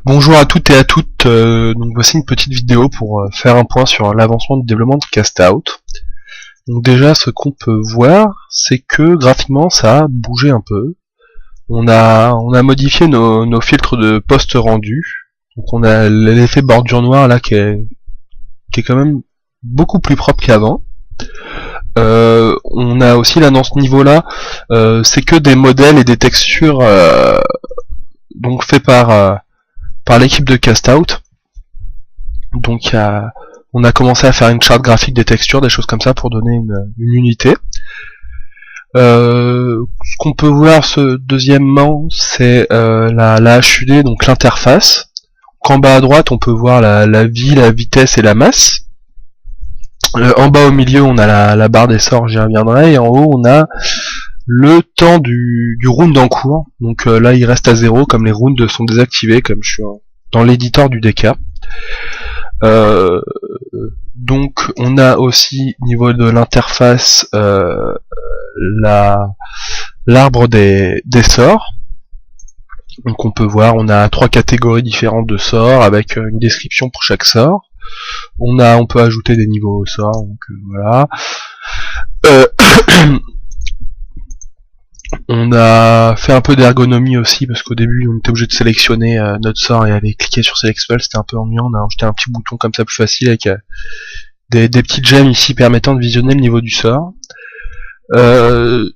Bonjour à toutes et à toutes, donc voici une petite vidéo pour faire un point sur l'avancement du développement de Castout. Donc déjà ce qu'on peut voir, c'est que graphiquement ça a bougé un peu. On a modifié nos filtres de poste rendu. Donc on a l'effet bordure noire là qui est quand même beaucoup plus propre qu'avant. On a aussi là dans ce niveau là, c'est que des modèles et des textures donc faits par l'équipe de Castout. Donc on a commencé à faire une charte graphique des textures, des choses comme ça pour donner une unité. Ce qu'on peut voir deuxièmement, c'est la HUD, donc l'interface. En bas à droite, on peut voir la vie, la vitesse et la masse. En bas au milieu, on a la barre d'essor, j'y reviendrai, et en haut, on a le temps du round en cours. Donc là, il reste à 0, comme les rounds sont désactivés, comme je suis dans l'éditeur du DK. Donc on a aussi au niveau de l'interface l'arbre des sorts. Donc on peut voir, on a 3 catégories différentes de sorts avec une description pour chaque sort. On peut ajouter des niveaux au sort, donc voilà. On a fait un peu d'ergonomie aussi parce qu'au début on était obligé de sélectionner notre sort et aller cliquer sur Select Spell, c'était un peu ennuyant. On a ajouté un petit bouton comme ça plus facile avec des petites gemmes ici permettant de visionner le niveau du sort.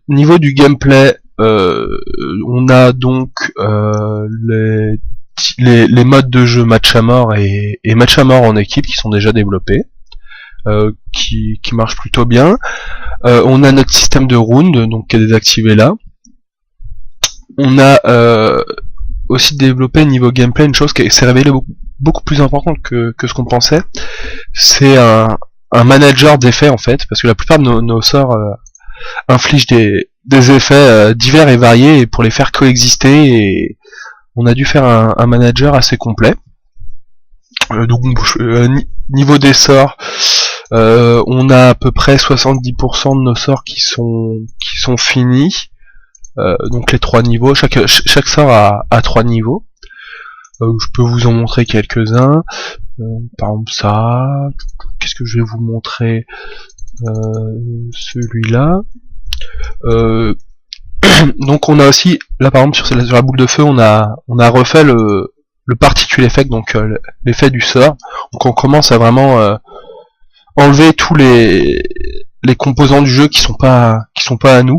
Niveau du gameplay, on a donc les modes de jeu match à mort et match à mort en équipe qui sont déjà développés, qui marchent plutôt bien. On a notre système de round donc qui est désactivé là. On a aussi développé niveau gameplay une chose qui s'est révélée beaucoup plus importante que ce qu'on pensait. C'est un manager d'effets en fait, parce que la plupart de nos sorts infligent des effets divers et variés, et pour les faire coexister, et on a dû faire un manager assez complet. Donc niveau des sorts, on a à peu près 70% de nos sorts qui sont finis. Donc les 3 niveaux, chaque sort a 3 niveaux. Je peux vous en montrer quelques-uns. Par exemple ça. Qu'est-ce que je vais vous montrer? Celui-là. Donc on a aussi, là par exemple sur la boule de feu, on a refait le particle effect, donc l'effet du sort. Donc on commence à vraiment enlever tous les composants du jeu qui sont pas à nous.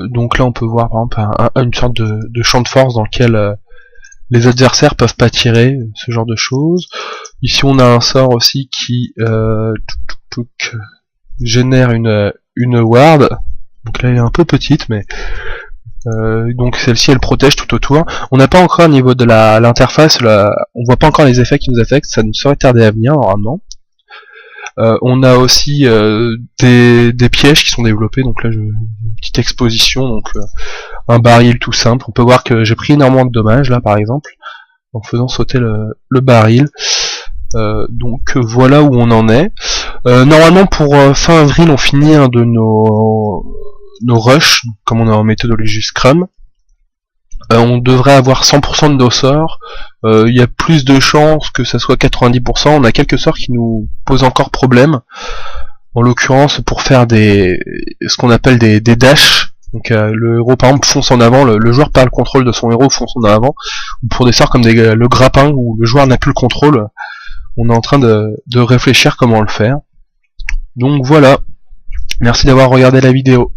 Donc là on peut voir par exemple une sorte de champ de force dans lequel les adversaires peuvent pas tirer, ce genre de choses. Ici on a un sort aussi qui génère une ward. Donc là elle est un peu petite, mais donc celle-ci elle protège tout autour. On n'a pas encore au niveau de l'interface, on voit pas encore les effets qui nous affectent, ça ne saurait tarder à venir normalement. On a aussi des pièges qui sont développés, donc là une petite exposition, donc un baril tout simple. On peut voir que j'ai pris énormément de dommages là par exemple en faisant sauter le baril. Donc voilà où on en est. Normalement pour fin avril on finit un de nos rushs, comme on est en méthodologie Scrum. On devrait avoir 100% de nos sorts. Il y a plus de chances que ça soit 90%. On a quelques sorts qui nous posent encore problème. En l'occurrence, pour faire ce qu'on appelle des dashs. Donc le héros par exemple fonce en avant, le joueur perd le contrôle de son héros, fonce en avant. Ou pour des sorts comme le grappin où le joueur n'a plus le contrôle. On est en train de réfléchir comment le faire. Donc voilà. Merci d'avoir regardé la vidéo.